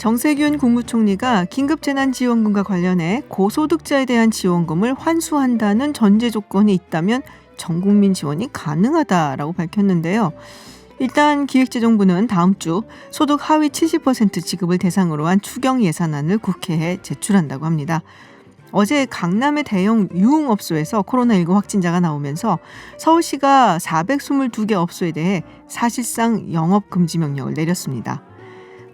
정세균 국무총리가 긴급재난지원금과 관련해 고소득자에 대한 지원금을 환수한다는 전제 조건이 있다면 전국민 지원이 가능하다라고 밝혔는데요. 일단 기획재정부는 다음 주 소득 하위 70% 지급을 대상으로 한 추경 예산안을 국회에 제출한다고 합니다. 어제 강남의 대형 유흥업소에서 코로나19 확진자가 나오면서 서울시가 422개 업소에 대해 사실상 영업금지 명령을 내렸습니다.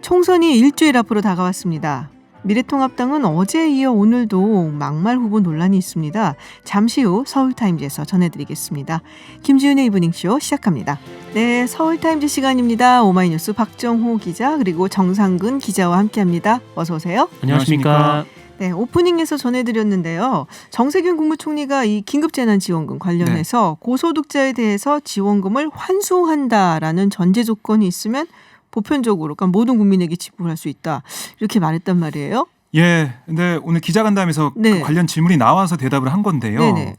총선이 일주일 앞으로 다가왔습니다. 미래통합당은 어제에 이어 오늘도 막말 후보 논란이 있습니다. 잠시 후 서울타임즈에서 전해드리겠습니다. 김지윤의 이브닝쇼 시작합니다. 네, 서울타임즈 시간입니다. 오마이뉴스 박정호 기자 그리고 정상근 기자와 함께합니다. 어서 오세요. 안녕하십니까. 네, 오프닝에서 전해드렸는데요. 정세균 국무총리가 이 긴급재난지원금 관련해서 고소득자에 대해서 지원금을 환수한다라는 전제 조건이 있으면 보편적으로 그러니까 모든 국민에게 지불할 수 있다 이렇게 말했단 말이에요. 예, 근데 오늘 기자간담회에서 네. 그 관련 질문이 나와서 대답을 한 건데요. 네네.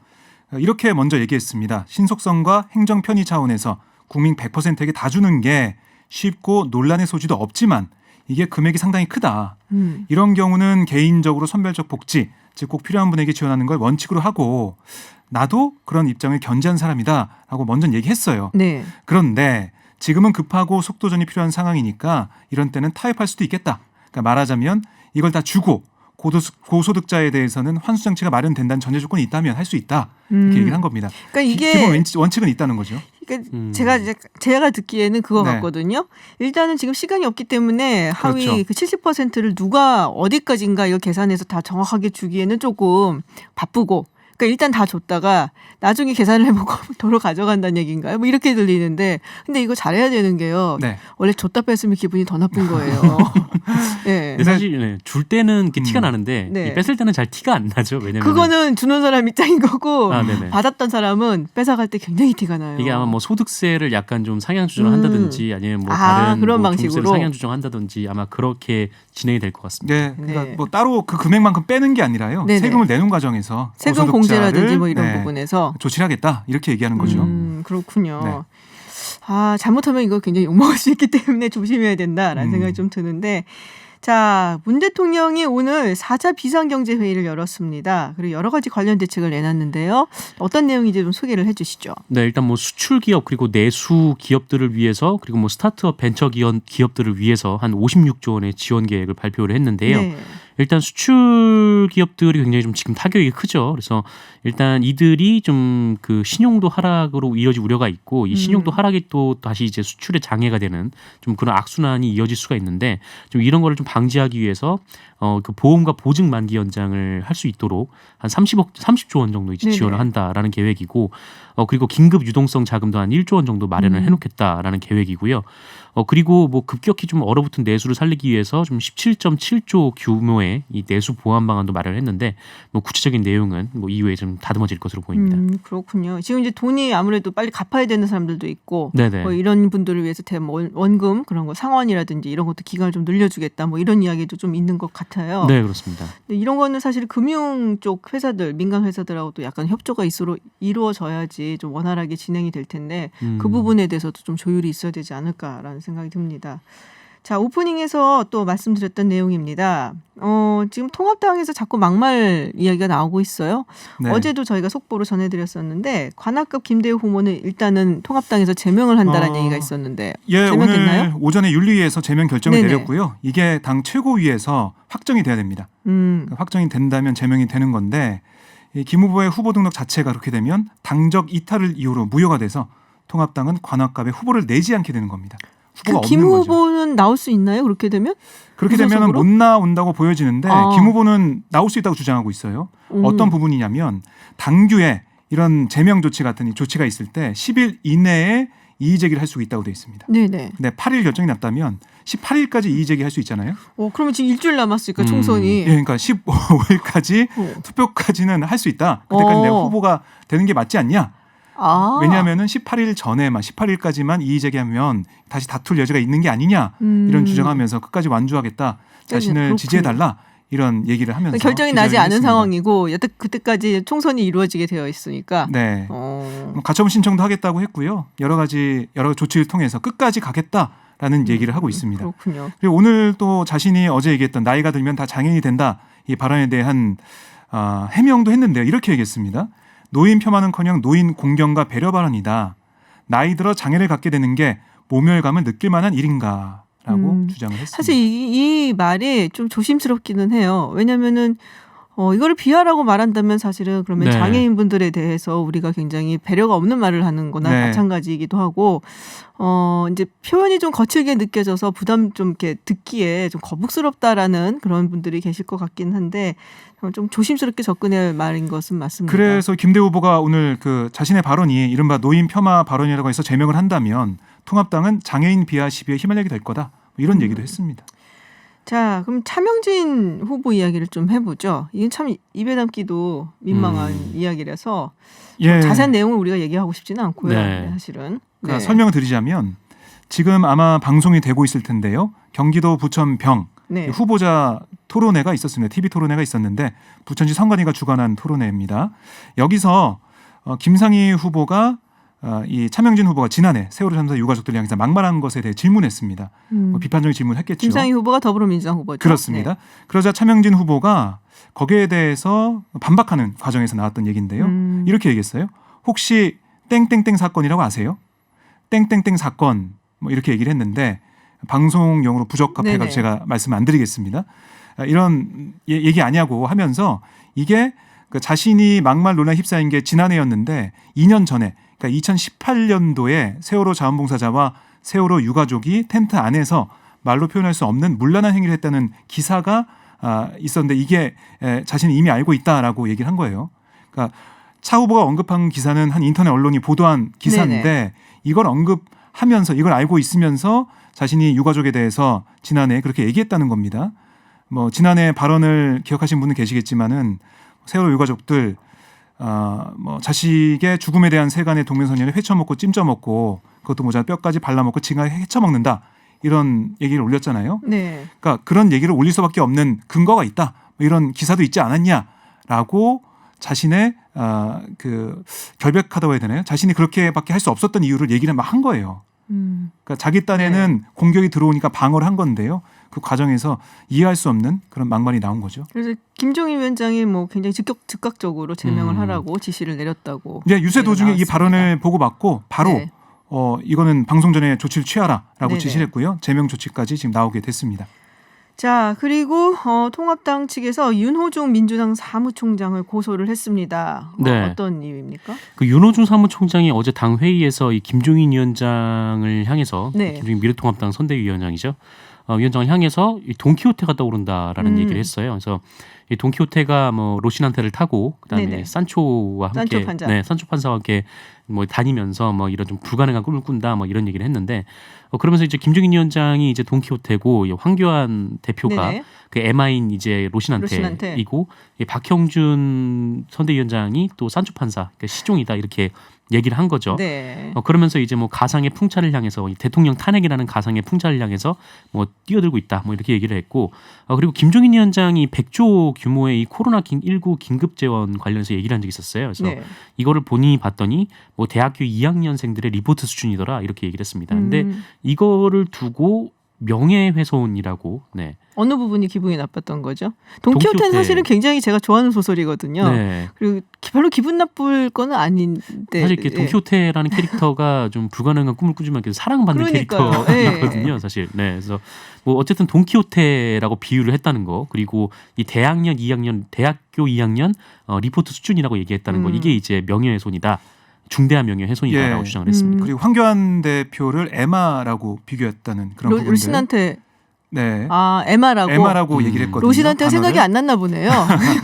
이렇게 먼저 얘기했습니다. 신속성과 행정 편의 차원에서 국민 100%에게 다 주는 게 쉽고 논란의 소지도 없지만 이게 금액이 상당히 크다. 이런 경우는 개인적으로 선별적 복지, 즉 꼭 필요한 분에게 지원하는 걸 원칙으로 하고 나도 그런 입장을 견지한 사람이다라고 먼저 얘기했어요. 네. 그런데 지금은 급하고 속도전이 필요한 상황이니까 이런 때는 타협할 수도 있겠다. 그러니까 말하자면 이걸 다 주고 고소득자에 대해서는 환수 장치가 마련된다는 전제 조건이 있다면 할 수 있다. 이렇게 얘기를 한 겁니다. 그러니까 이게 기본 원칙은 있다는 거죠. 그러니까 제가 듣기에는 그거 네. 같거든요. 일단은 지금 시간이 없기 때문에 하위 그렇죠. 그 70%를 누가 어디까지인가 이거 계산해서 다 정확하게 주기에는 조금 바쁘고. 그러니까 일단 다 줬다가 나중에 계산을 해보고 도로 가져간다는 얘기인가요? 뭐 이렇게 들리는데 근데 이거 잘해야 되는 게요. 네. 원래 줬다 뺐으면 기분이 더 나쁜 거예요. 네. 근데 사실 줄 때는 티가 나는데 네. 이 뺏을 때는 잘 티가 안 나죠. 왜냐면 그거는 주는 사람 입장인 거고 네네. 받았던 사람은 뺏어갈 때 굉장히 티가 나요. 이게 아마 뭐 소득세를 약간 좀 상향 조정을 한다든지 아니면 뭐 아, 다른 그런 뭐 방식으로? 종부세를 상향 조정한다든지 아마 그렇게 진행이 될 것 같습니다. 네, 그러니까 네. 뭐 따로 그 금액만큼 빼는 게 아니라요. 네네. 세금을 내는 과정에서 세금 고소득자를, 공제라든지 뭐 이런 네, 부분에서 조치를 하겠다 이렇게 얘기하는 거죠. 그렇군요. 네. 아, 잘못하면 이거 굉장히 욕먹을 수 있기 때문에 조심해야 된다라는 생각이 좀 드는데 자, 문 대통령이 오늘 4자 비상경제회의를 열었습니다. 그리고 여러 가지 관련 대책을 내놨는데요. 어떤 내용인지 좀 소개를 해 주시죠. 네, 일단 뭐 수출 기업 그리고 내수 기업들을 위해서 그리고 뭐 스타트업 벤처 기업들을 위해서 한 56조 원의 지원 계획을 발표를 했는데요. 네. 일단 수출 기업들이 굉장히 좀 지금 타격이 크죠. 그래서 일단 이들이 좀 그 신용도 하락으로 이어질 우려가 있고 이 신용도 하락이 또 다시 이제 수출에 장애가 되는 좀 그런 악순환이 이어질 수가 있는데 좀 이런 거를 좀 방지하기 위해서 그 보험과 보증 만기 연장을 할 수 있도록 한 30조 원 정도 이제 지원을 한다라는 계획이고 그리고 긴급 유동성 자금도 한 1조 원 정도 마련을 해놓겠다라는 계획이고요. 그리고 뭐 급격히 좀 얼어붙은 내수를 살리기 위해서 좀 17.7조 규모의 이 내수 보완 방안도 마련했는데 뭐 구체적인 내용은 뭐 이후에 좀 다듬어질 것으로 보입니다. 그렇군요. 지금 이제 돈이 아무래도 빨리 갚아야 되는 사람들도 있고 네네. 뭐 이런 분들을 위해서 원금 그런 거 상환이라든지 이런 것도 기간을 좀 늘려주겠다 뭐 이런 이야기도 좀 있는 것 같아요. 네, 그렇습니다. 근데 이런 거는 사실 금융 쪽 회사들, 민간 회사들하고도 약간 협조가 이루어져야지 좀 원활하게 진행이 될 텐데 그 부분에 대해서도 좀 조율이 있어야 되지 않을까라는 생각이 듭니다. 자, 오프닝에서 또 말씀드렸던 내용입니다. 지금 통합당에서 자꾸 막말 이야기가 나오고 있어요. 네. 어제도 저희가 속보로 전해드렸었는데 관악급 김대우 후보는 일단은 통합당에서 제명을 한다는 얘기가 있었는데 예, 제명됐나요? 오늘 오전에 윤리위에서 제명 결정을 네네. 내렸고요. 이게 당 최고위에서 확정이 돼야 됩니다. 확정이 된다면 제명이 되는 건데 이 김 후보의 후보 등록 자체가 그렇게 되면 당적 이탈을 이유로 무효가 돼서 통합당은 관악갑에 후보를 내지 않게 되는 겁니다. 후보가 그 김 없는 거죠. 후보는 나올 수 있나요? 그렇게 되면? 그렇게 되면 구체적으로? 못 나온다고 보여지는데 아. 김 후보는 나올 수 있다고 주장하고 있어요. 어떤 부분이냐면 당규에 이런 제명 조치 같은 이 조치가 있을 때 10일 이내에 이의 제기를 할 수 있다고 되어 있습니다. 네네. 근데 8일 결정이 났다면 18일까지 이의 제기할 수 있잖아요. 그러면 지금 일주일 남았으니까 총선이. 예, 그러니까 15일까지 투표까지는 할 수 있다. 그때까지 내가 후보가 되는 게 맞지 않냐? 아. 왜냐하면은 18일 전에만 18일까지만 이의 제기하면 다시 다툴 여지가 있는 게 아니냐 이런 주장하면서 끝까지 완주하겠다. 자신을 그렇군요. 지지해달라 이런 얘기를 하면서 결정이 나지 기자회견을 않은 했습니다. 상황이고 여태 그때까지 총선이 이루어지게 되어 있으니까. 네. 가처분 신청도 하겠다고 했고요. 여러 가지 조치를 통해서 끝까지 가겠다라고 라는 얘기를 하고 있습니다. 그렇군요. 그리고 오늘 또 자신이 어제 얘기했던 나이가 들면 다 장애인이 된다 이 발언에 대한 해명도 했는데요. 이렇게 얘기했습니다. 노인 폄하는커녕 노인 공경과 배려 발언이다. 나이 들어 장애를 갖게 되는 게 모멸감을 느낄 만한 일인가 라고 주장을 했습니다. 사실 이 말이 좀 조심스럽기는 해요. 왜냐면은 이거를 비하라고 말한다면 사실은 그러면 네. 장애인분들에 대해서 우리가 굉장히 배려가 없는 말을 하는 거나 네. 마찬가지이기도 하고 이제 표현이 좀 거칠게 느껴져서 부담 좀 이렇게 듣기에 좀 거북스럽다라는 그런 분들이 계실 것 같긴 한데 좀 조심스럽게 접근할 말인 것은 맞습니다. 그래서 김대 후보가 오늘 그 자신의 발언이 이른바 노인 폄하 발언이라고 해서 제명을 한다면 통합당은 장애인 비하 시비에 휘말리게 될 거다. 이런 얘기도 했습니다. 자, 그럼 차명진 후보 이야기를 좀 해보죠. 이건 참 입에 담기도 민망한 이야기라서 예. 자세한 내용을 우리가 얘기하고 싶지는 않고요. 네. 사실은. 그러니까 설명을 드리자면 지금 아마 방송이 되고 있을 텐데요. 경기도 부천병 네. 후보자 토론회가 있었습니다. TV 토론회가 있었는데 부천시 선관위가 주관한 토론회입니다. 여기서 김상희 후보가 이 차명진 후보가 지난해 세월호 참사 유가족들 향해서 막말한 것에 대해 질문했습니다. 비판적인 질문을 했겠죠. 김상희 후보가 더불어민주당 후보죠. 그렇습니다. 네. 그러자 차명진 후보가 거기에 대해서 반박하는 과정에서 나왔던 얘기인데요. 이렇게 얘기했어요. 혹시 땡땡땡 사건이라고 아세요? 땡땡땡 사건 뭐 이렇게 얘기를 했는데 방송용으로 부적합해서 제가 말씀 안 드리겠습니다. 이런 얘기 아니냐고 하면서 이게 그 자신이 막말 논란에 휩싸인 게 지난해였는데 2년 전에 그러니까 2018년도에 세월호 자원봉사자와 세월호 유가족이 텐트 안에서 말로 표현할 수 없는 문란한 행위를 했다는 기사가 있었는데 이게 자신이 이미 알고 있다라고 얘기를 한 거예요. 그러니까 차 후보가 언급한 기사는 한 인터넷 언론이 보도한 기사인데 네네. 이걸 언급하면서 이걸 알고 있으면서 자신이 유가족에 대해서 지난해 그렇게 얘기했다는 겁니다. 뭐 지난해 발언을 기억하신 분은 계시겠지만은 세월호 유가족들 뭐 자식의 죽음에 대한 세간의 동명선녀를 회쳐먹고 찜쪄먹고 그것도 모자라 뼈까지 발라먹고 지가 헤쳐먹는다 이런 얘기를 올렸잖아요. 네. 그러니까 그런 얘기를 올릴 수밖에 없는 근거가 있다. 뭐 이런 기사도 있지 않았냐라고 자신의 그 결백하다고 해야 되나요? 자신이 그렇게밖에 할 수 없었던 이유를 얘기를 막 한 거예요. 그러니까 자기 딴에는 공격이 들어오니까 방어를 한 건데요. 그 과정에서 이해할 수 없는 그런 막말이 나온 거죠. 그래서 김종인 위원장이 뭐 굉장히 즉각적으로 제명을 하라고 지시를 내렸다고. 네, 유세 도중에 이 나왔습니다. 발언을 보고 받고 바로 네. 이거는 방송 전에 조치를 취하라라고 네네. 지시를 했고요. 제명 조치까지 지금 나오게 됐습니다. 자, 그리고 통합당 측에서 윤호중 민주당 사무총장을 고소를 했습니다. 네. 어떤 이유입니까? 그 윤호중 사무총장이 어제 당 회의에서 이 김종인 위원장을 향해서 네. 김종인 미래통합당 선대위원장이죠. 위원장을 향해서 이 돈키호테가 떠오른다라는 얘기를 했어요. 그래서 이 돈키호테가 뭐 로신한테를 타고 그다음에 네네. 산초와 함께 산초 판사. 네, 산초 판사와 함께 뭐 다니면서 뭐 이런 좀 불가능한 꿈을 꾼다 뭐 이런 얘기를 했는데 그러면서 이제 김종인 위원장이 이제 돈키호테고 황교안 대표가 네네. 그 에마인 이제 로신한테이고 박형준 선대위원장이 또 산초 판사 그러니까 시종이다 이렇게 얘기를 한 거죠. 네. 그러면서 이제 뭐 가상의 풍차를 향해서 이 대통령 탄핵이라는 가상의 풍차를 향해서 뭐 뛰어들고 있다 뭐 이렇게 얘기를 했고 그리고 김종인 위원장이 100조 규모의 이 코로나19 긴급 재원 관련해서 얘기를 한 적이 있었어요. 그래서 네. 이거를 본인이 봤더니 뭐 대학교 2학년생들의 리포트 수준이더라 이렇게 얘기를 했습니다. 근데 이거를 두고 명예훼손이라고 네. 어느 부분이 기분이 나빴던 거죠? 돈키호테는 돈키호테. 사실은 굉장히 제가 좋아하는 소설이거든요. 네. 그리고 별로 기분 나쁠 거는 아닌데. 사실 이렇게 돈키호테라는 캐릭터가 좀 불가능한 꿈을 꾸지만 사랑받는 그러니까요. 캐릭터거든요, 사실. 네, 그래서 뭐 어쨌든 돈키호테라고 비유를 했다는 거, 그리고 이 대학년 2학년, 대학교 2학년 리포트 수준이라고 얘기했다는 거, 이게 이제 명예훼손이다. 중대한 명예훼손이다라고 주장을 했습니다. 그리고 황교안 대표를 에마라고 비교했다는 그런 부분들. 로신한테 네. 에마라고 얘기를 했거든요. 로신한테 단어를. 생각이 안 났나 보네요.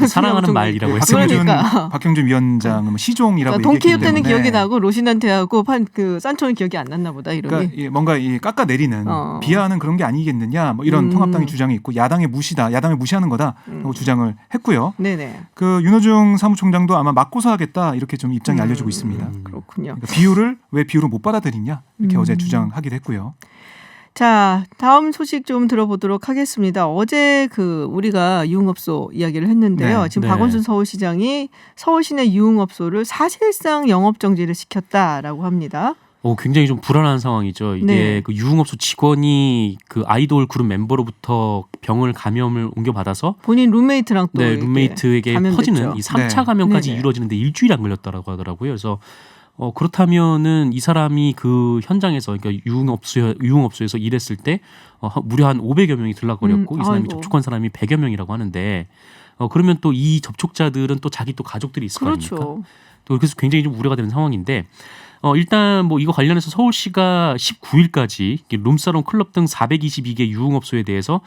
사랑하는 말이라고 네, 했습니다. 그러니까. 박형준 위원장은 시종이라고 그러니까 얘기했기 돈키호테는 때문에 기억이 나고 로신한테하고 그 산초는 기억이 안 났나 보다 이름이. 그러니까 뭔가 깎아내리는 비하하는 그런 게 아니겠느냐 뭐 이런 통합당의 주장이 있고 야당의 무시다, 야당을 무시하는 거다라고 주장을 했고요. 네네. 그 윤호중 사무총장도 아마 맞고서하겠다 이렇게 좀 입장이 알려지고 있습니다. 그렇군요. 그러니까 비유를 왜 비유를 못 받아들이냐 이렇게 어제 주장하기도 했고요. 자, 다음 소식 좀 들어보도록 하겠습니다. 어제 우리가 유흥업소 이야기를 했는데요. 네. 지금 네. 박원순 서울시장이 서울시내 유흥업소를 사실상 영업정지를 시켰다라고 합니다. 굉장히 좀 불안한 상황이죠. 이게 네. 그 유흥업소 직원이 그 아이돌 그룹 멤버로부터 병을 감염을 옮겨받아서 본인 룸메이트랑 또 네, 이렇게 룸메이트에게 감염됐죠. 퍼지는 이 3차 네. 감염까지 네네. 이루어지는데 일주일이 안 걸렸다라고 하더라고요. 그래서 그렇다면은 이 사람이 그 현장에서 그러니까 유흥업소에서 일했을 때 무려 한 500여 명이 들락거렸고 이 사람이 아이고. 접촉한 사람이 100여 명이라고 하는데 그러면 또 이 접촉자들은 또 자기 또 가족들이 있을 거 아닙니까? 그렇죠. 또 그래서 굉장히 좀 우려가 되는 상황인데 일단 뭐 이거 관련해서 서울시가 19일까지 룸사롱 클럽 등 422개 유흥업소에 대해서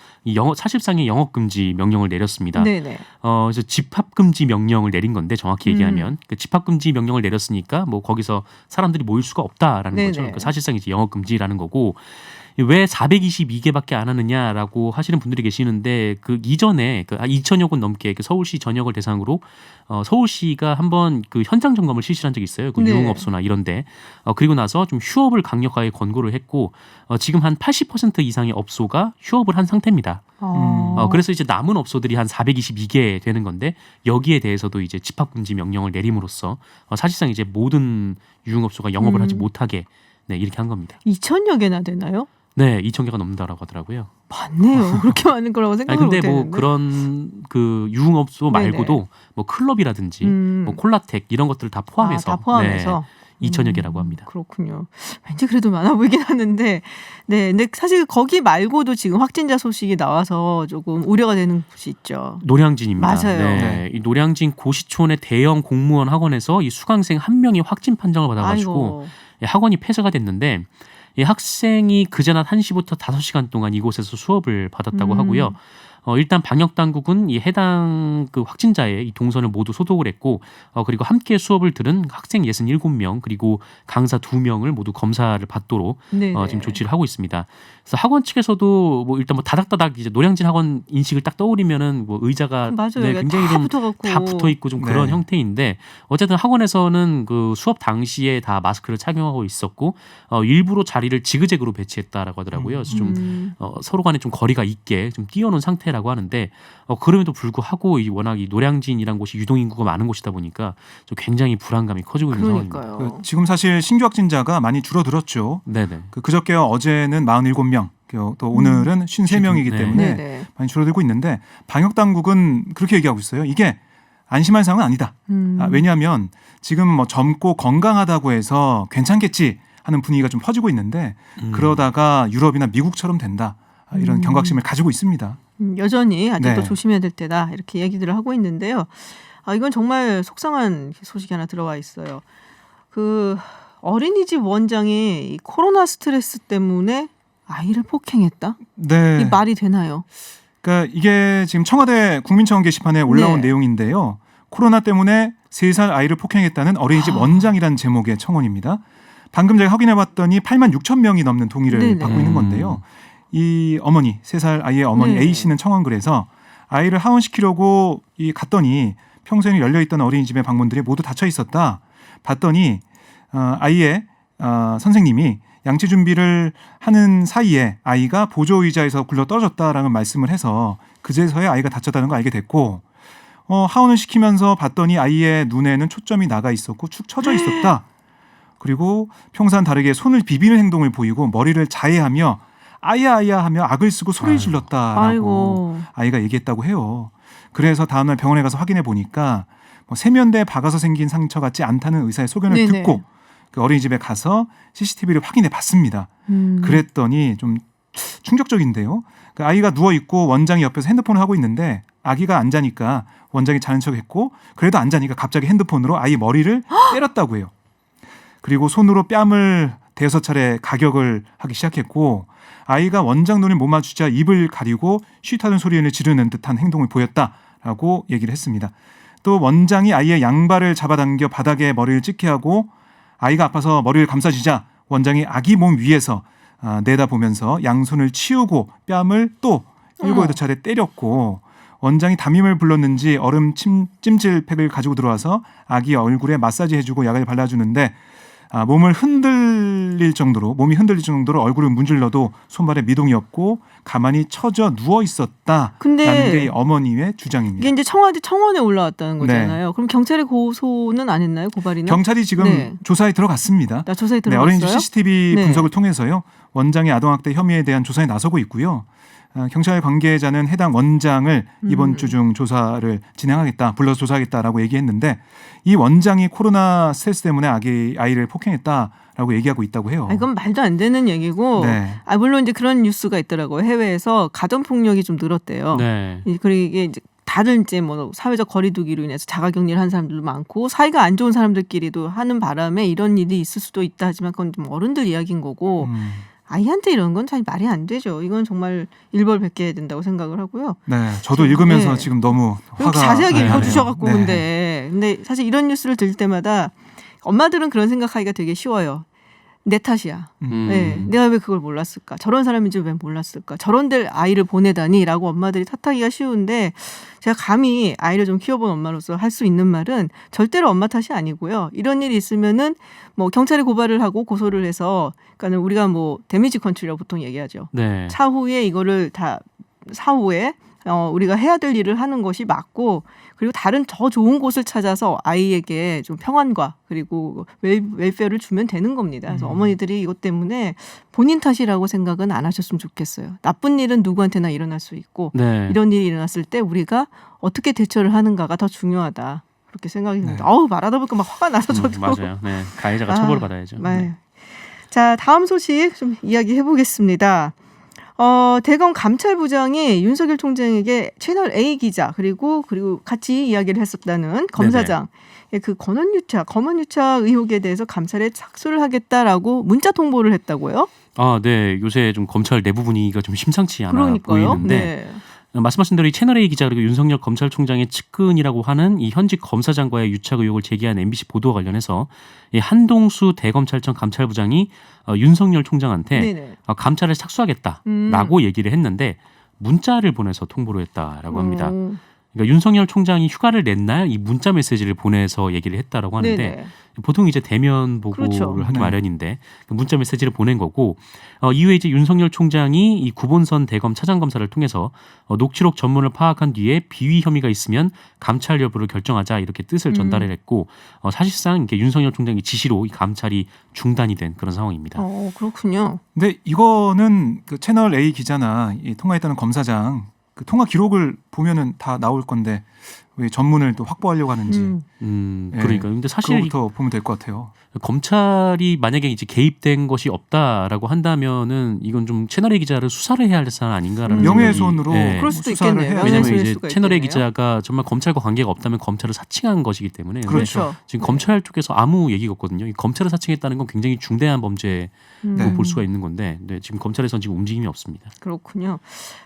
사실상의 영업금지 명령을 내렸습니다. 네네. 그래서 집합금지 명령을 내린 건데 정확히 얘기하면 그 집합금지 명령을 내렸으니까 뭐 거기서 사람들이 모일 수가 없다라는 네네. 거죠. 그러니까 사실상 이제 영업금지라는 거고 왜 422개밖에 안 하느냐라고 하시는 분들이 계시는데 그 이전에 2천여 곳 넘게 그 서울시 전역을 대상으로 서울시가 한번 그 현장 점검을 실시한 적이 있어요. 그 네. 유흥업소나 이런데 그리고 나서 좀 휴업을 강력하게 권고를 했고 지금 한 80% 이상의 업소가 휴업을 한 상태입니다. 그래서 이제 남은 업소들이 한 422개 되는 건데 여기에 대해서도 이제 집합금지 명령을 내림으로써 사실상 이제 모든 유흥업소가 영업을 하지 못하게 이렇게 한 겁니다. 2천여 개나 되나요? 네, 2,000개가 넘는다라고 하더라고요. 많네요. 그렇게 많은 거라고 생각을 근데 못했는데. 뭐 그런 그 유흥업소 말고도 뭐 클럽이라든지 뭐 콜라텍 이런 것들을 다 포함해서, 다 포함해서 2,000여 개라고 합니다. 그렇군요. 왠지 그래도 많아 보이긴 하는데, 네, 근데 사실 거기 말고도 지금 확진자 소식이 나와서 조금 우려가 되는 곳이 있죠. 노량진입니다. 맞아요. 네, 이 노량진 고시촌의 대형 공무원 학원에서 이 수강생 한 명이 확진 판정을 받아가지고 학원이 폐쇄가 됐는데 이 학생이 그제 낮 1시부터 5시간 동안 이곳에서 수업을 받았다고 하고요. 일단 방역 당국은 이 해당 그 확진자의 이 동선을 모두 소독을 했고 그리고 함께 수업을 들은 학생 67명 그리고 강사 2명을 모두 검사를 받도록 지금 조치를 하고 있습니다. 그래서 학원 측에서도 뭐 일단 뭐 다닥다닥 이제 노량진 학원 인식을 딱 떠올리면은 뭐 의자가 맞아요. 굉장히 다 좀 붙어갖고. 다 붙어 있고 좀 그런 네. 형태인데 어쨌든 학원에서는 그 수업 당시에 다 마스크를 착용하고 있었고 일부러 자리를 지그재그로 배치했다라고 하더라고요. 그래서 좀 서로 간에 좀 거리가 있게 좀 띄워놓은 상태라고 하는데 그럼에도 불구하고 워낙 이 노량진이란 곳이 유동 인구가 많은 곳이다 보니까 좀 굉장히 불안감이 커지고 있는 상황입니다. 그러니까요. 지금 사실 신규 확진자가 많이 줄어들었죠. 네네. 그저께요 어제는 47명, 또 오늘은 53명이기 네. 때문에 네네. 많이 줄어들고 있는데 방역 당국은 그렇게 얘기하고 있어요. 이게 안심할 상황은 아니다. 왜냐하면 지금 뭐 젊고 건강하다고 해서 괜찮겠지 하는 분위기가 좀 퍼지고 있는데 그러다가 유럽이나 미국처럼 된다. 이런 경각심을 가지고 있습니다. 여전히 아직도 네. 조심해야 될 때다 이렇게 얘기들을 하고 있는데요. 이건 정말 속상한 소식이 하나 들어와 있어요. 그 어린이집 원장이 이 코로나 스트레스 때문에 아이를 폭행했다? 네. 이 말이 되나요? 그러니까 이게 지금 청와대 국민청원 게시판에 올라온 네. 내용인데요. 코로나 때문에 3살 아이를 폭행했다는 어린이집 원장이라는 제목의 청원입니다. 방금 제가 확인해봤더니 8만 6천 명이 넘는 동의를 네네. 받고 있는 건데요. 이 어머니, 3살 아이의 어머니 네. A 씨는 청원글에서 아이를 하원시키려고 갔더니 평소에는 열려있던 어린이집의 방문들이 모두 닫혀 있었다. 봤더니 아이의 선생님이 양치 준비를 하는 사이에 아이가 보조의자에서 굴러 떨어졌다라는 말씀을 해서 그제서야 아이가 다쳤다는 걸 알게 됐고 하원을 시키면서 봤더니 아이의 눈에는 초점이 나가 있었고 축 처져 있었다. 그리고 평소와는 다르게 손을 비비는 행동을 보이고 머리를 자해하며 아야 하며 악을 쓰고 소리를 질렀다라고 아이고. 아이가 얘기했다고 해요. 그래서 다음날 병원에 가서 확인해 보니까 뭐 세면대에 박아서 생긴 상처 같지 않다는 의사의 소견을 네네. 듣고 그 어린이집에 가서 CCTV를 확인해 봤습니다. 그랬더니 좀 충격적인데요. 그 아이가 누워 있고 원장이 옆에서 핸드폰을 하고 있는데 아기가 안 자니까 원장이 자는 척했고 그래도 안 자니까 갑자기 핸드폰으로 아이 머리를 때렸다고 해요. 그리고 손으로 뺨을 5차례 가격을 하기 시작했고 아이가 원장 눈을 못 마주치자 입을 가리고 쉬타는 소리를 지르는 듯한 행동을 보였다라고 얘기를 했습니다. 또 원장이 아이의 양발을 잡아당겨 바닥에 머리를 찍게 하고 아이가 아파서 머리를 감싸주자 원장이 아기 몸 위에서 내다보면서 양손을 치우고 뺨을 또 7-8차례 때렸고 원장이 담임을 불렀는지 얼음 찜질팩을 가지고 들어와서 아기 얼굴에 마사지 해주고 약을 발라주는데 몸이 흔들릴 정도로 얼굴을 문질러도 손발에 미동이 없고 가만히 처져 누워 있었다라는 근데 게 이 어머니의 주장입니다. 이게 이제 청원에 올라왔다는 거잖아요. 그럼 경찰에 고소는 안 했나요? 고발이나? 경찰이 지금 네. 조사에 들어갔습니다. 조사에 네, 들어갔어요. 어린이집 CCTV 네. 분석을 통해서요. 원장의 아동학대 혐의에 대한 조사에 나서고 있고요. 경찰 관계자는 해당 원장을 이번 주 중 조사를 진행하겠다, 불러서 조사하겠다라고 얘기했는데 이 원장이 코로나 스트레스 때문에 아이를 폭행했다라고 얘기하고 있다고 해요. 이건 말도 안 되는 얘기고, 네. 물론 이제 그런 뉴스가 있더라고요. 해외에서 가정 폭력이 좀 늘었대요. 네. 그리고 이게 이제 다들 이제 뭐 사회적 거리두기로 인해서 자가격리를 한 사람들도 많고 사이가 안 좋은 사람들끼리도 하는 바람에 이런 일이 있을 수도 있다 하지만 그건 좀 어른들 이야기인 거고. 아이한테 이런 건 참 말이 안 되죠. 이건 정말 일벌백계해야 된다고 생각을 하고요. 네, 저도 읽으면서 네. 지금 너무 화가 자세하게 나네요. 읽어주셔갖고 네. 근데 사실 이런 뉴스를 들을 때마다 엄마들은 그런 생각하기가 되게 쉬워요. 내 탓이야. 네, 내가 왜 그걸 몰랐을까? 저런 사람인지 왜 몰랐을까? 저런 데 아이를 보내다니라고 엄마들이 탓하기가 쉬운데 제가 감히 아이를 좀 키워본 엄마로서 할 수 있는 말은 절대로 엄마 탓이 아니고요. 이런 일이 있으면은 뭐 경찰에 고발을 하고 고소를 해서 그러니까 우리가 뭐 데미지 컨트롤이라고 보통 얘기하죠. 네. 차후에 이거를 다 사후에 우리가 해야 될 일을 하는 것이 맞고 그리고 다른 더 좋은 곳을 찾아서 아이에게 좀 평안과 그리고 웰페어를 주면 되는 겁니다. 그래서 어머니들이 이것 때문에 본인 탓이라고 생각은 안 하셨으면 좋겠어요. 나쁜 일은 누구한테나 일어날 수 있고 네. 이런 일이 일어났을 때 우리가 어떻게 대처를 하는가가 더 중요하다. 그렇게 생각이 듭니다. 네. 말하다 보니까 막 화가 나서 저도. 맞아요. 네. 가해자가 처벌받아야죠. 네. 자, 다음 소식 좀 이야기해 보겠습니다. 대검 감찰부장이 윤석열 총장에게 채널 A 기자 그리고 같이 이야기를 했었다는 검사장 그 검언 유착 의혹에 대해서 감찰에 착수를 하겠다라고 문자 통보를 했다고요? 네. 요새 좀 검찰 내부 분위기가 좀 심상치 않아 그러니까요. 보이는데 네. 말씀하신 대로 이 채널A 기자 그리고 윤석열 검찰총장의 측근이라고 하는 이 현직 검사장과의 유착 의혹을 제기한 MBC 보도와 관련해서 이 한동수 대검찰청 감찰부장이 윤석열 총장한테 네네. 감찰에 착수하겠다라고 얘기를 했는데 문자를 보내서 통보를 했다라고 합니다. 그러니까 윤석열 총장이 휴가를 낸 날 이 문자 메시지를 보내서 얘기를 했다라고 하는데 네네. 보통 이제 대면 보고를 그렇죠. 하기 네. 마련인데 문자 메시지를 보낸 거고 이후에 이제 윤석열 총장이 이 구본선 대검 차장검사를 통해서 녹취록 전문을 파악한 뒤에 비위 혐의가 있으면 감찰 여부를 결정하자 이렇게 뜻을 전달을 했고 사실상 이게 윤석열 총장의 지시로 이 감찰이 중단이 된 그런 상황입니다. 그렇군요. 근데 이거는 그 채널 A 기자나 이 통화했다는 검사장 그 통화 기록을 보면은 다 나올 건데 왜 전문을 또 확보하려고 하는지 그러니까 근데 사실 그거부터 보면 될 것 같아요. 검찰이 만약에 이제 개입된 것이 없다라고 한다면은 이건 좀 채널A 기자를 수사를 해야 할 사안 아닌가라는 명예훼손으로 생각이, 그럴 수도 수사를 있겠네요. 해야 왜냐하면 명예훼손일 이제 수가 채널A 있겠네요. 기자가 정말 검찰과 관계가 없다면 검찰을 사칭한 것이기 때문에 근데 그렇죠. 지금 검찰 쪽에서 아무 얘기가 없거든요. 이 검찰을 사칭했다는 건 굉장히 중대한 범죄로 네. 볼 수가 있는 건데 지금 검찰에서는 지금 움직임이 없습니다. 그렇군요.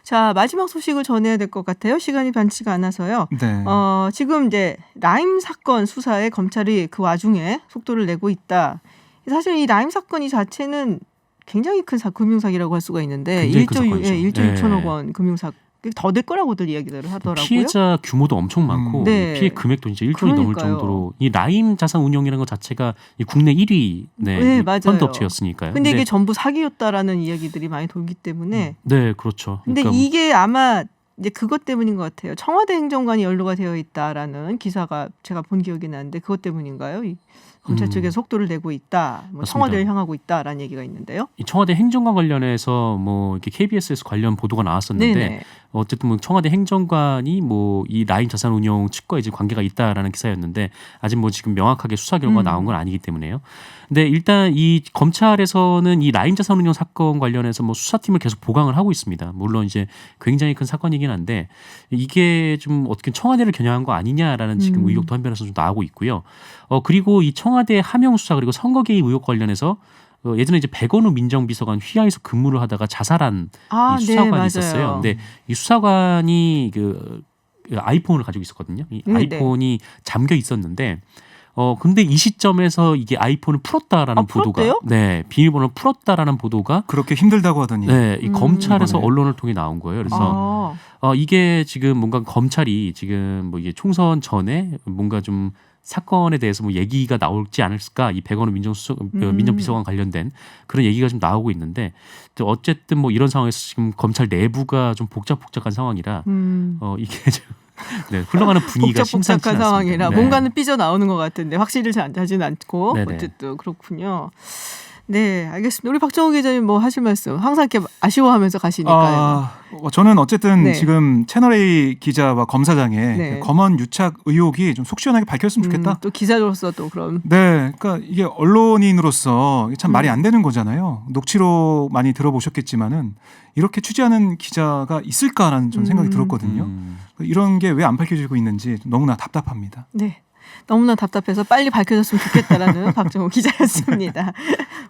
자, 마지막 소식을 전해야 될 것 같아요. 시간이 많지가 않아서요. 네. 지금 이제 라임 사건 수사에 검찰이 그 와중에 속도를 내고 있다. 사실 이 라임 사건이 자체는 굉장히 큰 금융사기라고 할 수가 있는데 굉장히 큰 1조 사건이죠. 6천억 원 금융사기 더 될 거라고들 이야기들을 하더라고요. 피해자 규모도 엄청 많고 네. 피해 금액도 이제 1조이 넘을 그러니까요. 정도로 이 라임 자산 운용이라는 것 자체가 이 국내 1위 네, 이 맞아요. 펀드 업체였으니까요. 근데 이게 전부 사기였다라는 이야기들이 많이 돌기 때문에 네, 그렇죠. 근데 그러니까 이게 아마 이제 그것 때문인 것 같아요. 청와대 행정관이 연루가 되어 있다라는 기사가 제가 본 기억이 나는데 그것 때문인가요? 이 검찰 쪽에서 속도를 내고 있다, 뭐 맞습니다. 청와대를 향하고 있다라는 얘기가 있는데요. 이 청와대 행정관 관련해서 뭐 이렇게 KBS에서 관련 보도가 나왔었는데 네네. 어쨌든 뭐 청와대 행정관이 뭐 이 라임 자산 운용 측과 이제 관계가 있다라는 기사였는데 아직 뭐 지금 명확하게 수사 결과가 나온 건 아니기 때문에요. 근데 일단 이 검찰에서는 이 라임 자산 운용 사건 관련해서 뭐 수사팀을 계속 보강을 하고 있습니다. 물론 이제 굉장히 큰 사건이긴 한데 이게 좀 어떻게 청와대를 겨냥한 거 아니냐라는 지금 의혹도 한편에서 좀 나오고 있고요. 그리고 이 청와대 하명 수사 그리고 선거 개입 의혹 관련해서 예전에 이제 백원우 민정비서관 휘하에서 근무를 하다가 자살한 이 수사관이 네, 있었어요. 맞아요. 근데 이 수사관이 그 아이폰을 가지고 있었거든요. 이 네, 아이폰이 잠겨 있었는데 근데 이 시점에서 이게 아이폰을 풀었다라는 보도가 풀었대요? 네, 비밀번호를 풀었다라는 보도가 그렇게 힘들다고 하더니 네, 이 검찰에서 이번에. 언론을 통해 나온 거예요. 그래서 이게 지금 뭔가 검찰이 지금 뭐 이게 총선 전에 뭔가 좀 사건에 대해서 뭐 얘기가 나올지 않을까 이 백원우 민정비서관 관련된 그런 얘기가 좀 나오고 있는데 또 어쨌든 뭐 이런 상황에서 지금 검찰 내부가 좀 복잡한 상황이라 이게 좀 네, 흘러가는 분위기가 심상치 복잡한 않습니다. 상황이라 네. 뭔가는 삐져 나오는 것 같은데 확실히 잘 하진 않고 네네. 어쨌든 그렇군요. 네, 알겠습니다. 우리 박정호 기자님 뭐 하실 말씀 항상 이렇게 아쉬워하면서 가시니까요. 저는 어쨌든 네. 지금 채널A 기자와 검사장의 네. 검언 유착 의혹이 좀 속 시원하게 밝혔으면 좋겠다. 또 기자로서 또 그럼 네, 그러니까 이게 언론인으로서 이게 참 말이 안 되는 거잖아요. 녹취록 많이 들어보셨겠지만은 이렇게 취재하는 기자가 있을까라는 좀 생각이 들었거든요. 이런 게 왜 안 밝혀지고 있는지 너무나 답답합니다. 네. 너무나 답답해서 빨리 밝혀졌으면 좋겠다라는 박정호 기자였습니다.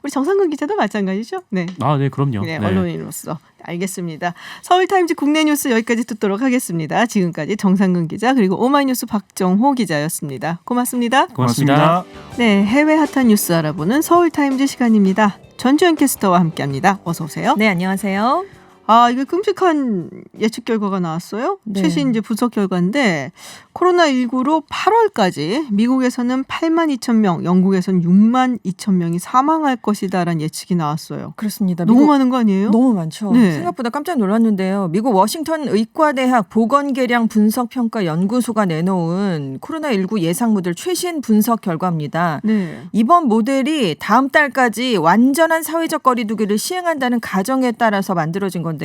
우리 정상근 기자도 마찬가지죠? 네. 네, 그럼요. 네, 네. 언론인으로서 알겠습니다. 서울타임즈 국내 뉴스 여기까지 듣도록 하겠습니다. 지금까지 정상근 기자 그리고 오마이뉴스 박정호 기자였습니다. 고맙습니다. 고맙습니다. 네, 해외 핫한 뉴스 알아보는 서울타임즈 시간입니다. 전주현 캐스터와 함께합니다. 어서 오세요. 네, 안녕하세요. 이게 끔찍한 예측 결과가 나왔어요. 네. 최신 이제 분석 결과인데 코로나19로 8월까지 미국에서는 8만 2천 명, 영국에서는 6만 2천 명이 사망할 것이다라는 예측이 나왔어요. 그렇습니다. 너무 많은 거 아니에요? 너무 많죠. 네. 생각보다 깜짝 놀랐는데요. 미국 워싱턴 의과대학 보건계량 분석평가 연구소가 내놓은 코로나19 예상모델 최신 분석 결과입니다. 네. 이번 모델이 다음 달까지 완전한 사회적 거리 두기를 시행한다는 가정에 따라서 만들어진 건데요.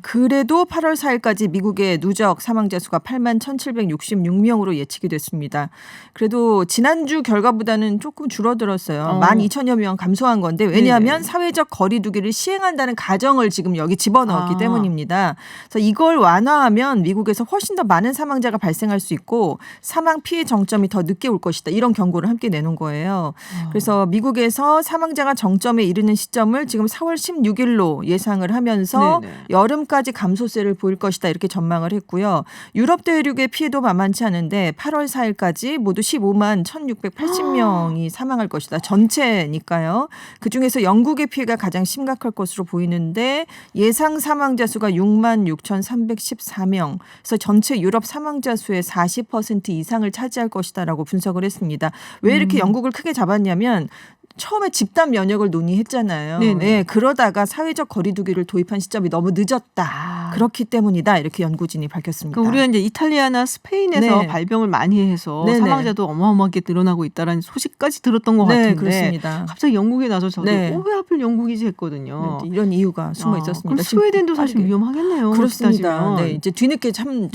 그래도 8월 4일까지 미국의 누적 사망자 수가 8만 1,766명으로 예측이 됐습니다. 그래도 지난주 결과보다는 조금 줄어들었어요. 12,000여 명 감소한 건데 왜냐하면 네네. 사회적 거리 두기를 시행한다는 가정을 지금 여기 집어넣었기 아. 때문입니다. 그래서 이걸 완화하면 미국에서 훨씬 더 많은 사망자가 발생할 수 있고 사망 피해 정점이 더 늦게 올 것이다. 이런 경고를 함께 내놓은 거예요. 그래서 미국에서 사망자가 정점에 이르는 시점을 지금 4월 16일로 예상을 하면서 네네. 여름까지 감소세를 보일 것이다. 이렇게 전망을 했고요. 유럽 대륙의 피해도 만만치 않은데 8월 4일까지 모두 15만 1,680명이 사망할 것이다. 전체니까요. 그중에서 영국의 피해가 가장 심각할 것으로 보이는데 예상 사망자 수가 6만 6,314명. 그래서 전체 유럽 사망자 수의 40% 이상을 차지할 것이다라고 분석을 했습니다. 왜 이렇게 영국을 크게 잡았냐면 처음에 집단 면역을 논의했잖아요. 네네. 네, 그러다가 사회적 거리 두기를 도입한 시점이 너무 늦었다. 그렇기 때문이다. 이렇게 연구진이 밝혔습니다. 그러니까 우리가 이제 이탈리아나 스페인에서 네. 발병을 많이 해서 네네. 사망자도 어마어마하게 늘어나고 있다는 소식까지 들었던 것 네, 같은데 그렇습니다. 갑자기 영국에 나서 저도 네. 왜 하필 영국이지 했거든요. 네, 이런 이유가 숨어 그럼 있었습니다. 스웨덴도 사실 빠르게. 위험하겠네요. 그렇습니다. 따지면. 네, 이제 뒤늦게 참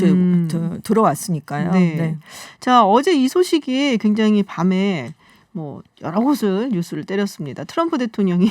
들어왔으니까요. 네. 네. 자, 어제 이 소식이 굉장히 밤에 뭐 여러 곳을 뉴스를 때렸습니다. 트럼프 대통령이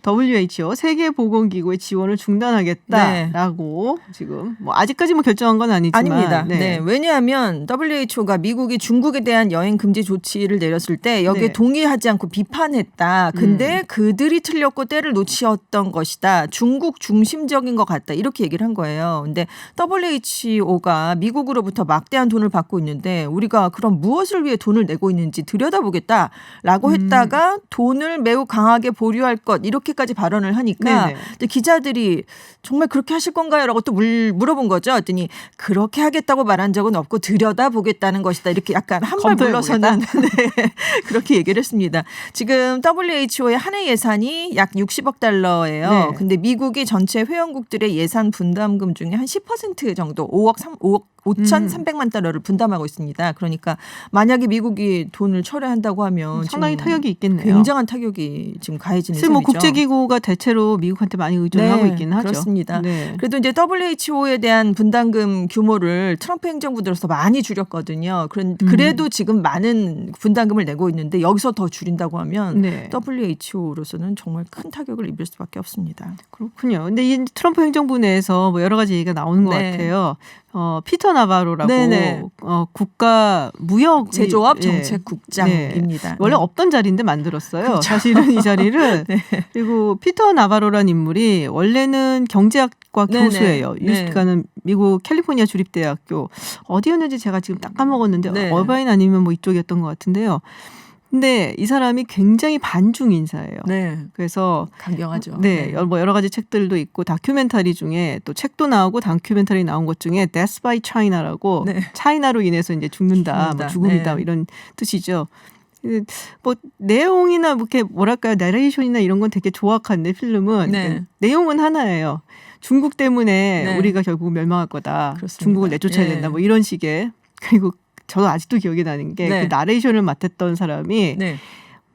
WHO 세계보건기구의 지원을 중단하겠다라고 지금 뭐 아직까지 뭐 결정한 건 아니지만 아닙니다. 네. 네. 왜냐하면 WHO가 미국이 중국에 대한 여행 금지 조치를 내렸을 때 여기에 네. 동의하지 않고 비판했다. 근데 그들이 틀렸고 때를 놓치었던 것이다. 중국 중심적인 것 같다. 이렇게 얘기를 한 거예요. 근데 WHO가 미국으로부터 막대한 돈을 받고 있는데 우리가 그럼 무엇을 위해 돈을 내고 있는지 들여다보겠다라고 했다가 돈을 매우 강하게 보류할 것 이렇게까지 발언을 하니까 네네. 또 기자들이 정말 그렇게 하실 건가요? 라고 또 물어본 거죠. 했더니 그렇게 하겠다고 말한 적은 없고 들여다보겠다는 것이다. 이렇게 약간 한 발 물러서는 네, 그렇게 얘기를 했습니다. 지금 WHO의 한 해 예산이 약 60억 달러예요. 네. 근데 미국이 전체 회원국들의 예산 분담금 중에 한 10% 정도 5억 5,300만 달러를 분담하고 있습니다. 그러니까 만약에 미국이 돈을 철회한다고 하면 상당히 지금 타격이 있겠네요. 굉장한 타격이 지금 가해지는 사실 뭐 셈이죠. 국제기구가 대체로 미국한테 많이 의존을 네, 하고 있기는 하죠. 그렇습니다. 네. 그래도 이제 WHO에 대한 분담금 규모를 트럼프 행정부 들어서 많이 줄였거든요. 그래도 지금 많은 분담금을 내고 있는데 여기서 더 줄인다고 하면 네. WHO로서는 정말 큰 타격을 입을 수밖에 없습니다. 그렇군요. 근데 이 트럼프 행정부 내에서 뭐 여러 가지 얘기가 나오는 것 네. 같아요. 피터 나바로라고 네네. 국가 무역 제조업 예. 정책국장입니다. 네. 원래 네. 없던 자리인데 만들었어요. 그렇죠. 사실은 이 자리를 네. 그리고 피터 나바로라는 인물이 원래는 경제학과 네네. 교수예요. 네. 그러니까는 미국 캘리포니아 주립대학교 어디였는지 제가 지금 딱 까먹었는데 네. 어바인 아니면 뭐 이쪽이었던 것 같은데요. 근데 이 사람이 굉장히 반중 인사예요. 네. 그래서 강경하죠. 네, 뭐 여러 가지 책들도 있고 다큐멘터리 중에 또 책도 나오고 다큐멘터리 나온 것 중에 Death by China라고 네. 차이나로 인해서 이제 죽는다, 뭐 죽음이다 네. 이런 뜻이죠. 뭐 내용이나 뭐 이렇게 뭐랄까요, 내레이션이나 이런 건 되게 조악한데 필름은 네. 내용은 하나예요. 중국 때문에 네. 우리가 결국 멸망할 거다. 그렇습니다. 중국을 내쫓아야 예. 된다. 뭐 이런 식의. 그리고 저도 아직도 기억이 나는 게 그 네. 나레이션을 맡았던 사람이 네.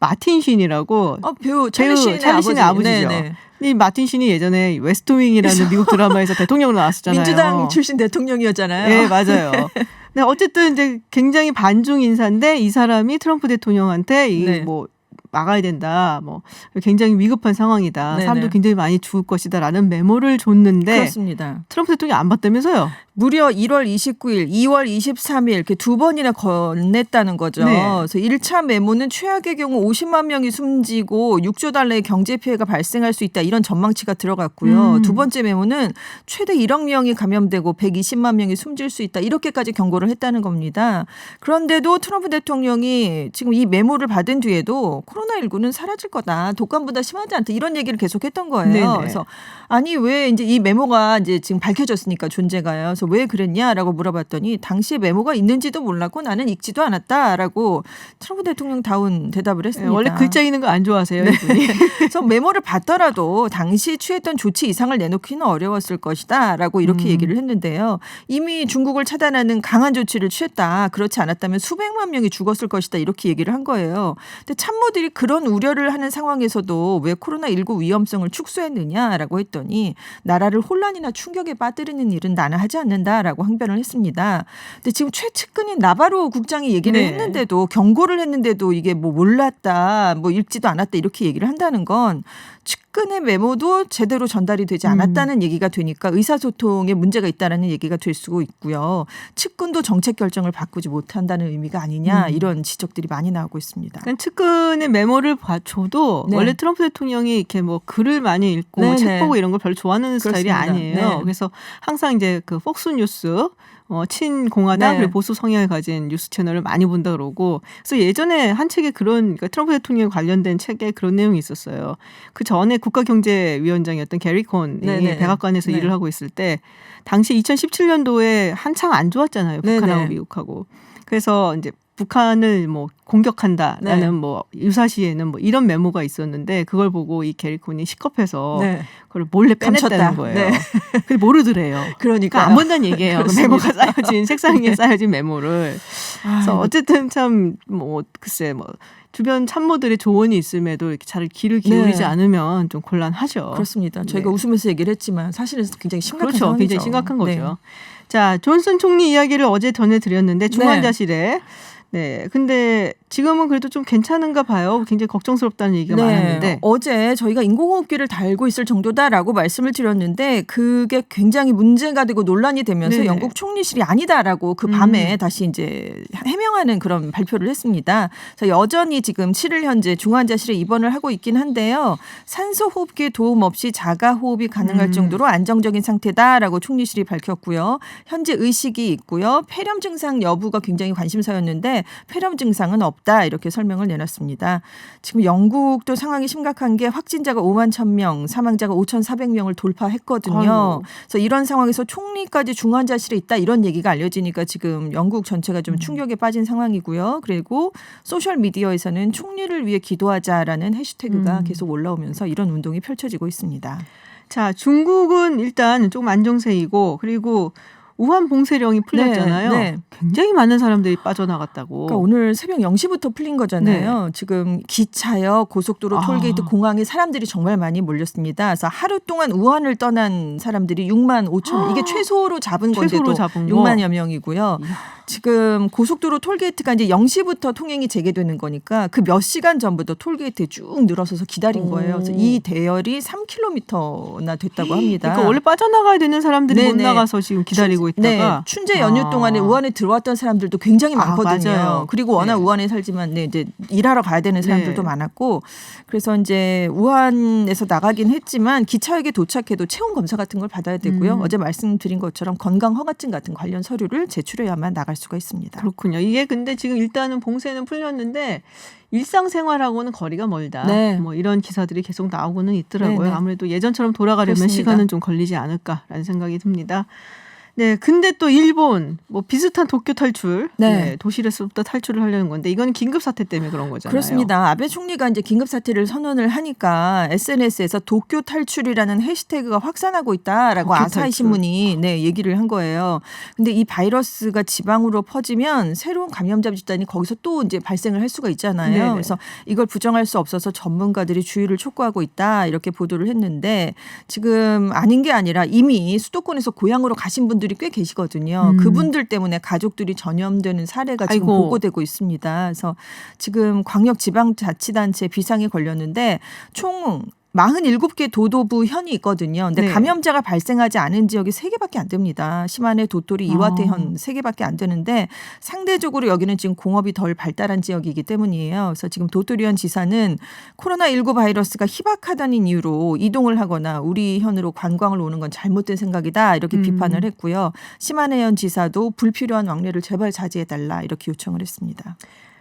마틴 쉰이라고 배우 찰리 씬의 아버지죠. 네, 네. 이 마틴 씬이 예전에 웨스트윙이라는 미국 드라마에서 대통령으로 나왔었잖아요. 민주당 출신 대통령이었잖아요. 네, 맞아요. 근데 어쨌든 이제 굉장히 반중 인사인데 이 사람이 트럼프 대통령한테 네. 뭐 막아야 된다. 뭐 굉장히 위급한 상황이다. 네네. 사람도 굉장히 많이 죽을 것이다라는 메모를 줬는데 그렇습니다. 트럼프 대통령이 안 봤다면서요? 무려 1월 29일, 2월 23일 이렇게 두 번이나 건넸다는 거죠. 네. 그래서 1차 메모는 최악의 경우 50만 명이 숨지고 6조 달러의 경제 피해가 발생할 수 있다. 이런 전망치가 들어갔고요. 두 번째 메모는 최대 1억 명이 감염되고 120만 명이 숨질 수 있다. 이렇게까지 경고를 했다는 겁니다. 그런데도 트럼프 대통령이 지금 이 메모를 받은 뒤에도 코로나19는 사라질 거다. 독감보다 심하지 않다. 이런 얘기를 계속했던 거예요. 네네. 그래서 아니 왜 이제 이 메모가 이제 지금 밝혀졌으니까 존재가요. 그래서 왜 그랬냐라고 물어봤더니 당시에 메모가 있는지도 몰랐고 나는 읽지도 않았다라고 트럼프 대통령 다운 대답을 했습니다. 원래 글자 읽는 거 안 좋아하세요, 네. 이분이. 그래서 메모를 받더라도 당시 취했던 조치 이상을 내놓기는 어려웠을 것이다라고 이렇게 얘기를 했는데요. 이미 중국을 차단하는 강한 조치를 취했다. 그렇지 않았다면 수백만 명이 죽었을 것이다. 이렇게 얘기를 한 거예요. 근데 참모들이 그런 우려를 하는 상황에서도 왜 코로나19 위험성을 축소했느냐라고 했더니 나라를 혼란이나 충격에 빠뜨리는 일은 나는 하지 않는다라고 항변을 했습니다. 근데 지금 최측근인 나바로 국장이 얘기를 네. 했는데도 경고를 했는데도 이게 뭐 몰랐다, 뭐 읽지도 않았다 이렇게 얘기를 한다는 건 측근의 메모도 제대로 전달이 되지 않았다는 얘기가 되니까 의사소통에 문제가 있다는 얘기가 될 수 있고요. 측근도 정책 결정을 바꾸지 못한다는 의미가 아니냐 이런 지적들이 많이 나오고 있습니다. 그러니까 측근의 메모를 줘도 네. 원래 트럼프 대통령이 이렇게 뭐 글을 많이 읽고 네네. 책 보고 이런 걸 별로 좋아하는 스타일이 그렇습니다. 아니에요. 네. 그래서 항상 이제 그 폭스뉴스 친공화당 네. 그리고 보수 성향을 가진 뉴스 채널을 많이 본다 그러고 그래서 예전에 한 책에 그러니까 트럼프 대통령 관련된 책에 그런 내용이 있었어요. 그 전에 국가경제위원장이었던 게리 콘이 네네. 백악관에서 네. 일을 하고 있을 때 당시 2017년도에 한창 안 좋았잖아요. 북한하고 네네. 미국하고. 그래서 이제 북한을 뭐 공격한다라는 네. 뭐 유사시에는 뭐 이런 메모가 있었는데 그걸 보고 이 게리콘이 시겁해서 네. 그걸 몰래 빼냈다. 빼냈다는 거예요. 네. 근데 모르더래요. 그러니까 안 본다는 얘기예요. 그 메모가 쌓여진 책상 위에 쌓여진 메모를. 그래서 어쨌든 참 뭐 글쎄 뭐 주변 참모들의 조언이 있음에도 이렇게 잘 귀를 기울이지 네. 않으면 좀 곤란하죠. 그렇습니다. 저희가 네. 웃으면서 얘기를 했지만 사실은 굉장히 심각한 그렇죠. 상황이죠. 굉장히 심각한 거죠. 네. 자, 존슨 총리 이야기를 어제 전해드렸는데 중환자실에 네. 근데 지금은 그래도 좀 괜찮은가 봐요. 굉장히 걱정스럽다는 얘기가 많았는데. 어제 저희가 인공호흡기를 달고 있을 정도다라고 말씀을 드렸는데 그게 굉장히 문제가 되고 논란이 되면서 네네. 영국 총리실이 아니다라고 그 밤에 다시 이제 해명하는 그런 발표를 했습니다. 그래서 여전히 지금 7일 현재 중환자실에 입원을 하고 있긴 한데요. 산소호흡기 도움 없이 자가호흡이 가능할 정도로 안정적인 상태다라고 총리실이 밝혔고요. 현재 의식이 있고요. 폐렴 증상 여부가 굉장히 관심사였는데 폐렴 증상은 없다 이렇게 설명을 내놨습니다. 지금 영국도 상황이 심각한 게 확진자가 5만 1,000명, 사망자가 5,400명을 돌파했거든요. 아이고. 그래서 이런 상황에서 총리까지 중환자실에 있다 이런 얘기가 알려지니까 지금 영국 전체가 좀 충격에 빠진 상황이고요. 그리고 소셜 미디어에서는 총리를 위해 기도하자라는 해시태그가 계속 올라오면서 이런 운동이 펼쳐지고 있습니다. 자, 중국은 일단 조금 안정세이고 그리고 우한 봉쇄령이 풀렸잖아요. 네, 네. 굉장히 많은 사람들이 빠져나갔다고. 그러니까 오늘 새벽 0시부터 풀린 거잖아요. 지금 기차역, 고속도로, 톨게이트, 공항에 사람들이 정말 많이 몰렸습니다. 그래서 하루 동안 우한을 떠난 사람들이 6만 5천 이게 최소로 잡은 건데도 6만여 명이고요. 지금 고속도로 톨게이트가 이제 0시부터 통행이 재개되는 거니까 그 몇 시간 전부터 톨게이트에 쭉 늘어서서 기다린 거예요. 그래서 이 대열이 3km나 됐다고 합니다. 그러니까 원래 빠져나가야 되는 사람들이 못 네네. 나가서 지금 기다리고 기다리고 네, 있다가 춘제 연휴 동안에 우한에 들어왔던 사람들도 굉장히 많거든요. 맞아요. 그리고 워낙 네. 우한에 살지만 네, 이제 일하러 가야 되는 사람들도 네. 많았고 그래서 이제 우한에서 나가긴 했지만 기차역에 도착해도 체온 검사 같은 걸 받아야 되고요. 어제 말씀드린 것처럼 건강 허가증 같은 관련 서류를 제출해야만 나갈 수가 있습니다. 그렇군요. 이게 근데 지금 일단은 봉쇄는 풀렸는데 일상생활하고는 거리가 멀다. 네. 뭐 이런 기사들이 계속 나오고는 있더라고요. 네네. 아무래도 예전처럼 돌아가려면 그렇습니다. 시간은 좀 걸리지 않을까라는 생각이 듭니다. 네, 근데 또 일본 뭐 비슷한 도쿄 탈출, 네. 도시에서부터 탈출을 하려는 건데 이건 긴급 사태 때문에 그런 거잖아요. 그렇습니다. 아베 총리가 이제 긴급 사태를 선언을 하니까 SNS에서 도쿄 탈출이라는 해시태그가 확산하고 있다라고 도쿄 아사히 탈출. 신문이 얘기를 한 거예요. 근데 이 바이러스가 지방으로 퍼지면 새로운 감염자 집단이 거기서 또 이제 발생을 할 수가 있잖아요. 네네. 그래서 이걸 부정할 수 없어서 전문가들이 주의를 촉구하고 있다 이렇게 보도를 했는데 지금 아닌 게 아니라 이미 수도권에서 고향으로 가신 분들이 꽤 계시거든요. 그분들 때문에 가족들이 전염되는 사례가 지금 아이고. 보고되고 있습니다. 그래서 지금 광역지방자치단체 비상에 걸렸는데 총 47개 도도부 현이 있거든요. 근데 네. 감염자가 발생하지 않은 지역이 3개밖에 안 됩니다. 시마네, 도토리, 이와테 현 3개밖에 안 되는데 상대적으로 여기는 지금 공업이 덜 발달한 지역이기 때문이에요. 그래서 지금 도토리현 지사는 코로나19 바이러스가 희박하다는 이유로 이동을 하거나 우리 현으로 관광을 오는 건 잘못된 생각이다 이렇게 비판을 했고요. 시마네 현 지사도 불필요한 왕래를 제발 자제해달라 이렇게 요청을 했습니다.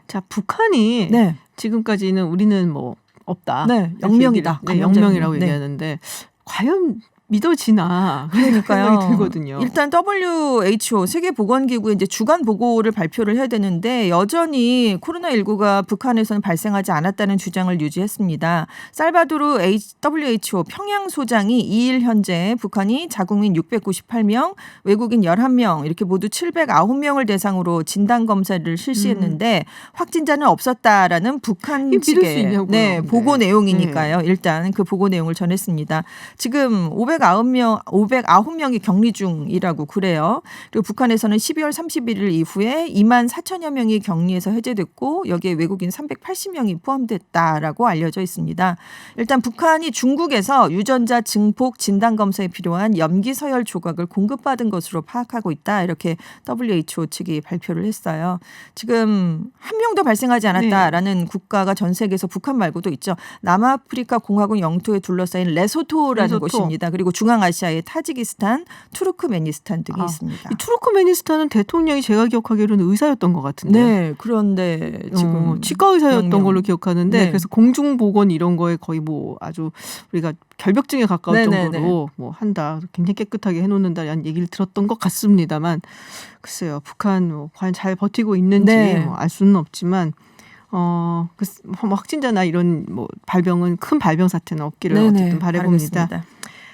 자, 북한이 네. 지금까지는 우리는 뭐 없다. 네, 영명이다. 네, 영명이라고 네. 얘기하는데 과연 믿어지나 그러니까요. 생각이 들거든요. 일단 WHO 세계보건기구에 이제 주간 보고를 발표를 해야 되는데 여전히 코로나19가 북한에서는 발생하지 않았다는 주장을 유지했습니다. 살바도르 WHO 평양 소장이 2일 현재 북한이 자국민 698명, 외국인 11명 이렇게 모두 709명을 대상으로 진단 검사를 실시했는데 확진자는 없었다라는 북한 이게 믿을 수 측의 있냐고요. 보고 내용이니까요. 일단 그 보고 내용을 전했습니다. 지금 509명이 격리 중이라고 그래요. 그리고 북한에서는 12월 31일 이후에 2만 4천여 명이 격리에서 해제됐고 여기에 외국인 380명이 포함됐다라고 알려져 있습니다. 일단 북한이 중국에서 유전자 증폭 진단검사에 필요한 염기 서열 조각을 공급받은 것으로 파악하고 있다. 이렇게 WHO 측이 발표를 했어요. 지금 한 명도 발생하지 않았다라는 국가가 전 세계에서 북한 말고도 있죠. 남아프리카 공화국 영토에 둘러싸인 레소토라는 곳입니다. 그리고 중앙아시아의 타지키스탄, 투르크메니스탄 등이 있습니다. 이 투르크메니스탄은 대통령이 제가 기억하기로는 의사였던 것 같은데. 네, 그런데 지금 치과 의사였던 명령. 걸로 기억하는데 네. 그래서 공중보건 이런 거에 거의 뭐 아주 우리가 결벽증에 가까울 네네네. 정도로 뭐 한다, 굉장히 깨끗하게 해놓는다라는 얘기를 들었던 것 같습니다만 글쎄요, 북한 뭐 과연 잘 버티고 있는지 네. 뭐 알 수는 없지만. 뭐 확진자나 이런 뭐 발병은 큰 발병 사태는 없기를 어쨌든 바라봅니다. 바라겠습니다.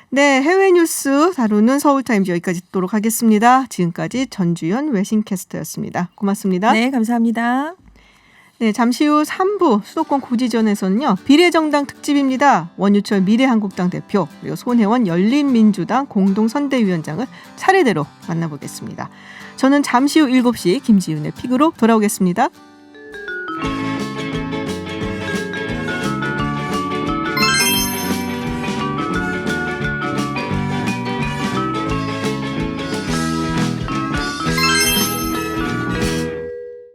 네, 해외 뉴스 다루는 서울타임즈 여기까지 듣도록 하겠습니다. 지금까지 전주현 외신캐스터였습니다. 고맙습니다. 네, 감사합니다. 네, 잠시 후 3부 수도권 고지전에서는요. 비례정당 특집입니다. 원유철 미래한국당 대표 그리고 손혜원 열린민주당 공동선대위원장을 차례대로 만나보겠습니다. 저는 잠시 후 7시 김지윤의 픽으로 돌아오겠습니다.